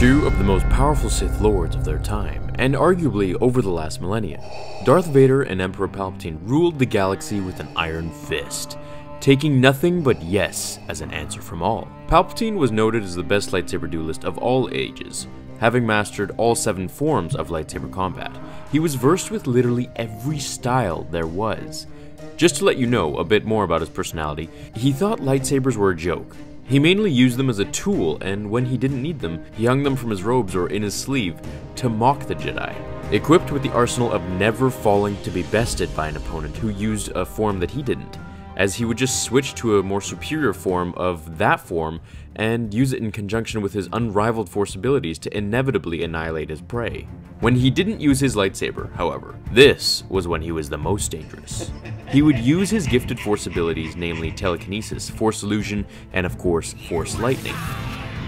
Two of the most powerful Sith Lords of their time, and arguably over the last millennia, Darth Vader and Emperor Palpatine ruled the galaxy with an iron fist, taking nothing but yes as an answer from all. Palpatine was noted as the best lightsaber duelist of all ages, having mastered all 7 forms of lightsaber combat. He was versed with literally every style there was. Just to let you know a bit more about his personality, he thought lightsabers were a joke. He mainly used them as a tool, and when he didn't need them, he hung them from his robes or in his sleeve to mock the Jedi. Equipped with the arsenal of never falling to be bested by an opponent who used a form that he didn't, as he would just switch to a more superior form of that form and use it in conjunction with his unrivaled force abilities to inevitably annihilate his prey. When he didn't use his lightsaber, however, this was when he was the most dangerous. He would use his gifted force abilities, namely telekinesis, force illusion, and of course, force lightning.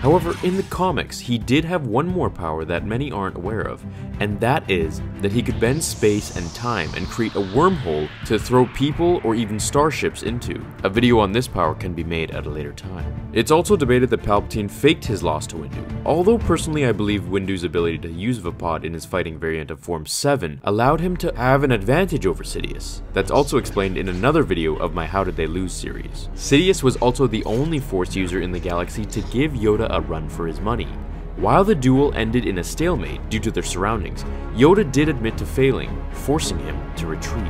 However, in the comics, he did have one more power that many aren't aware of, and that is that he could bend space and time and create a wormhole to throw people or even starships into. A video on this power can be made at a later time. It's also debated that Palpatine faked his loss to Windu, although personally I believe Windu's ability to use Vapod in his fighting variant of Form 7 allowed him to have an advantage over Sidious. That's also explained in another video of my How Did They Lose series. Sidious was also the only Force user in the galaxy to give Yoda a run for his money. While the duel ended in a stalemate due to their surroundings, Yoda did admit to failing, forcing him to retreat.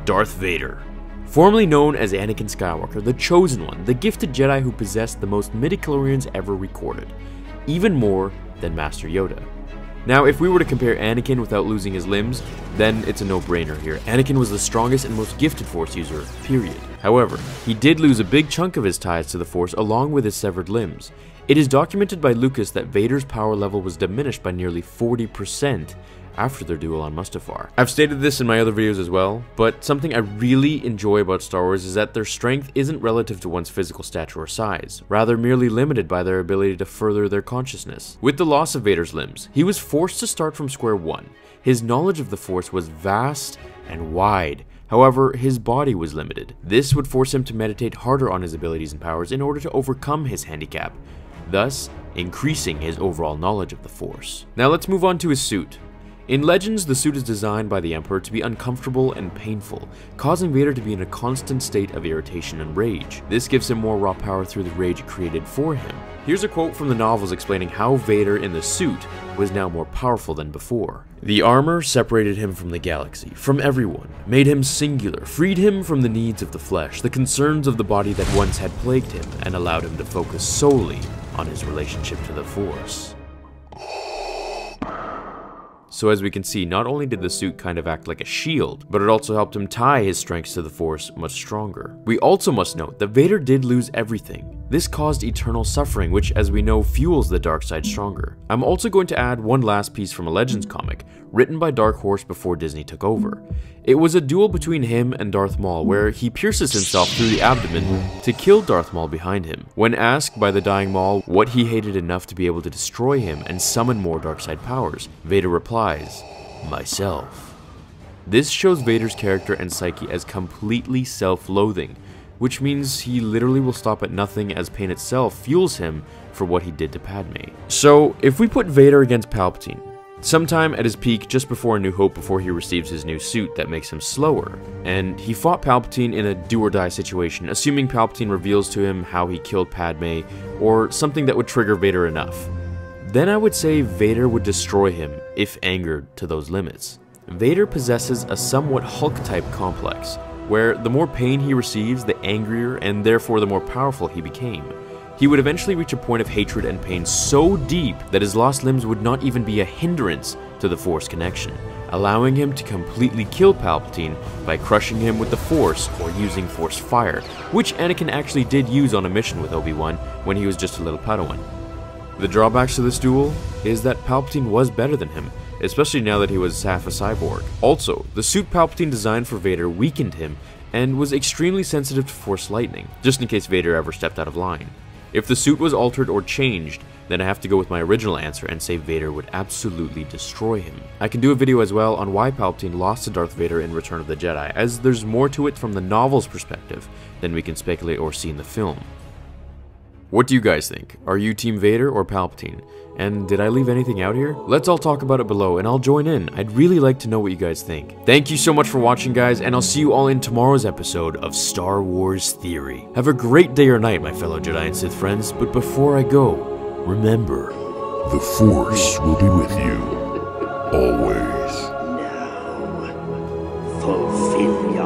Darth Vader. Formerly known as Anakin Skywalker, the Chosen One, the gifted Jedi who possessed the most midichlorians ever recorded, even more than Master Yoda. Now, if we were to compare Anakin without losing his limbs, then it's a no-brainer here. Anakin was the strongest and most gifted Force user, period. However, he did lose a big chunk of his ties to the Force along with his severed limbs. It is documented by Lucas that Vader's power level was diminished by nearly 40% after their duel on Mustafar. I've stated this in my other videos as well, but something I really enjoy about Star Wars is that their strength isn't relative to one's physical stature or size, rather merely limited by their ability to further their consciousness. With the loss of Vader's limbs, he was forced to start from square one. His knowledge of the Force was vast and wide. However, his body was limited. This would force him to meditate harder on his abilities and powers in order to overcome his handicap, thus increasing his overall knowledge of the Force. Now let's move on to his suit. In Legends, the suit is designed by the Emperor to be uncomfortable and painful, causing Vader to be in a constant state of irritation and rage. This gives him more raw power through the rage created for him. Here's a quote from the novels explaining how Vader in the suit was now more powerful than before. The armor separated him from the galaxy, from everyone, made him singular, freed him from the needs of the flesh, the concerns of the body that once had plagued him, and allowed him to focus solely on his relationship to the Force. So as we can see, not only did the suit kind of act like a shield, but it also helped him tie his strengths to the Force much stronger. We also must note that Vader did lose everything. This caused eternal suffering, which as we know fuels the dark side stronger. I'm also going to add one last piece from a Legends comic, written by Dark Horse before Disney took over. It was a duel between him and Darth Maul where he pierces himself through the abdomen to kill Darth Maul behind him. When asked by the dying Maul what he hated enough to be able to destroy him and summon more dark side powers, Vader replies, "Myself." This shows Vader's character and psyche as completely self-loathing, which means he literally will stop at nothing as pain itself fuels him for what he did to Padme. So, if we put Vader against Palpatine, sometime at his peak just before A New Hope, before he receives his new suit that makes him slower, and he fought Palpatine in a do-or-die situation, assuming Palpatine reveals to him how he killed Padme, or something that would trigger Vader enough, then I would say Vader would destroy him, if angered to those limits. Vader possesses a somewhat Hulk-type complex, where the more pain he receives, the angrier and therefore the more powerful he became. He would eventually reach a point of hatred and pain so deep that his lost limbs would not even be a hindrance to the Force connection, allowing him to completely kill Palpatine by crushing him with the Force or using Force fire, which Anakin actually did use on a mission with Obi-Wan when he was just a little Padawan. The drawbacks to this duel is that Palpatine was better than him, especially now that he was half a cyborg. Also, the suit Palpatine designed for Vader weakened him and was extremely sensitive to Force lightning, just in case Vader ever stepped out of line. If the suit was altered or changed, then I have to go with my original answer and say Vader would absolutely destroy him. I can do a video as well on why Palpatine lost to Darth Vader in Return of the Jedi, as there's more to it from the novel's perspective than we can speculate or see in the film. What do you guys think? Are you Team Vader or Palpatine? And did I leave anything out here? Let's all talk about it below, and I'll join in. I'd really like to know what you guys think. Thank you so much for watching, guys, and I'll see you all in tomorrow's episode of Star Wars Theory. Have a great day or night, my fellow Jedi and Sith friends, but before I go, remember, the Force will be with you, always. Now, fulfill your